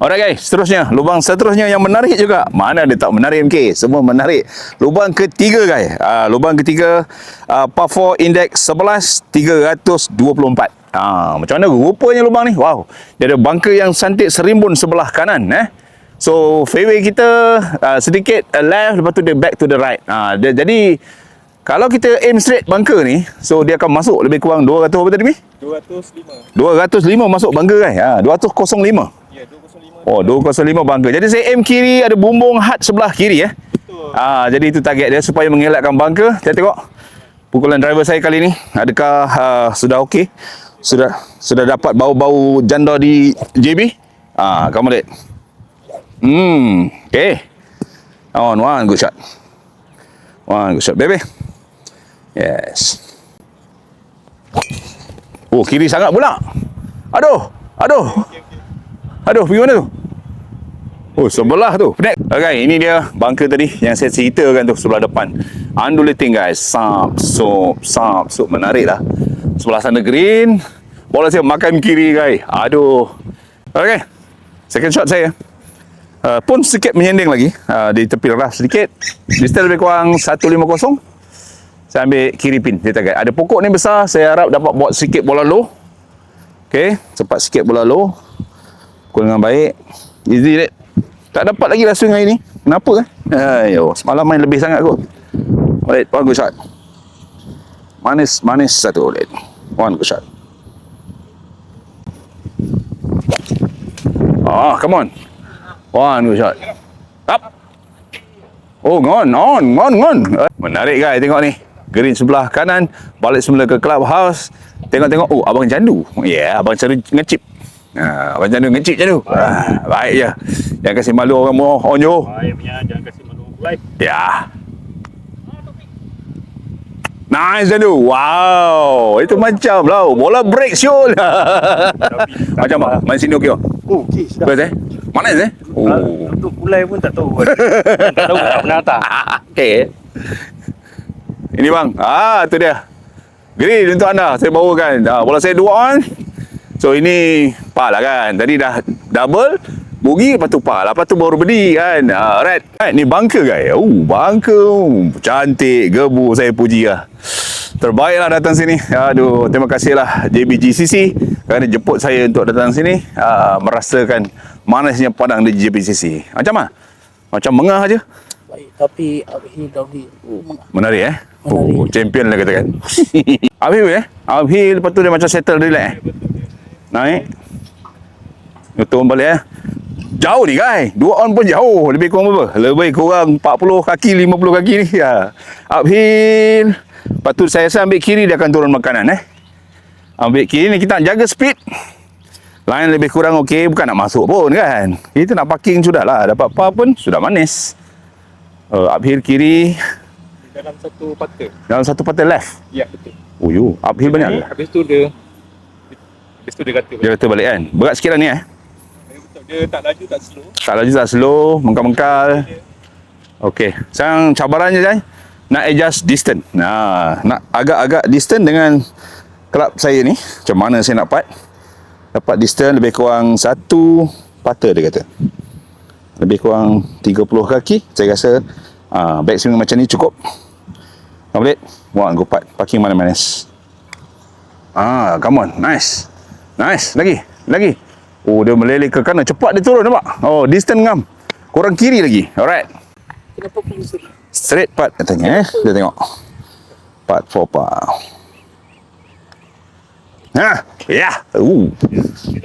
Alright guys, seterusnya, lubang seterusnya yang menarik juga. Mana dia tak menarik MK? Semua menarik. Lubang ketiga guys. Lubang ketiga par 4 index 11 324. Macam mana rupanya lubang ni? Wow. Dia ada bunker yang cantik serimbun sebelah kanan So fairway kita sedikit left, lepas tu dia back to the right. Jadi kalau kita aim straight bunker ni, so dia akan masuk lebih kurang 200 apa tadi Mi? 205 masuk bunker kan? 205. Ya, 205. Oh, 205 bunker. Jadi saya aim kiri, ada bumbung hat sebelah kiri Betul. Jadi itu target dia supaya mengelakkan bunker. Kita tengok pukulan driver saya kali ni. Adakah sudah okey? Sudah dapat bau-bau janda di JB? Come on, okay. One good shot. Baby. Yes. Oh, kiri sangat pula. Aduh, pergi mana tu? Oh, sebelah tu. Penek. Okay, ini dia bunker tadi yang saya ceritakan tu sebelah depan. Undulating guys. Sap. Menarik lah. Sebelah sana green. Bola saya makan kiri guys. Aduh. Okay. Second shot saya. Pun sedikit menyending lagi. Di tepi rough sedikit. Distance lebih kurang 150. Saya ambil kiri pin. Dia target. Ada pokok ni besar. Saya harap dapat buat sikit bola low. Okay. Cepat sikit bola low. Pukul dengan baik. Easy dek. Tak dapat lagi lah swing hari ni. Kenapa semalam main lebih sangat kot. Alright, one good shot. Manis satu. Alright. One good shot. Come on. One good shot. Up. Oh, on. Menarik guys, tengok ni. Green sebelah kanan, balik semula ke clubhouse. Tengok. Oh, abang candu. Abang candu ngecip. Abang candu ngecip candu. Baik je. Jangan kasih malu orang mohon jo. Yang punya jangan kasih malu live. Ya. Nice candu. Wow, itu macam lah. Bola break show lah. Macam apa? Main sini okey. Okey, sedap. Betul Mana Untuk kulai pun tak tahu. Tak tahu tak pernah tak. Okey. Ini bang. Tu dia. Green untuk anda. Saya bawakan. Bola saya 2 on. So ini par lah kan. Tadi dah double, bogey, lepas tu par. Lepas tu baru berdiri kan. Right. Ni bunker guys. Bunker. Cantik. Gebu, saya puji lah. Terbaiklah datang sini. Aduh, terima kasihlah JBGCC kerana jemput saya untuk datang sini. Merasakan manasnya padang di JBGCC. Macam mana? Macam mengah aja. Baik, tapi uphill downhill. Menarik champion lah katakan. Uphill uphill, lepas tu dia macam settle relax naik. Turun balik Jauh ni guys. 2 on pun jauh. Lebih kurang berapa? Lebih kurang 40 kaki, 50 kaki ni. Uphill. Lepas tu saya rasa ambil kiri dia akan turun makanan Ambil kiri ni kita nak jaga speed. Line lebih kurang okey, bukan nak masuk pun kan. Kita nak parking sudah lah. Dapat par pun sudah manis. Uphill kiri. Dalam satu patah. Dalam satu patah left. Ya, betul. Uphill banyak. Habis tu dia kata. Dia kata balik kan. Berat sikit lah ni Betul. Dia tak laju tak slow. Tak laju tak slow, mengkal-mengkal. Okey. Sekarang cabarannya Jai, nak adjust distance. Nak agak-agak distance dengan club saya ni. Macam mana saya nak putt. Dapat distance lebih kurang 1 patah dia kata. Lebih kurang 30 kaki. Saya rasa backswing macam ni cukup. Complete. One go putt. Parking mana manis. Come on. Nice. Lagi. Oh, dia meleleh ke kanan. Cepat dia turun nampak. Oh, distance ngam. Kurang kiri lagi. Alright. Kenapa perlu Straight putt katanya Dia tengok. Putt for par.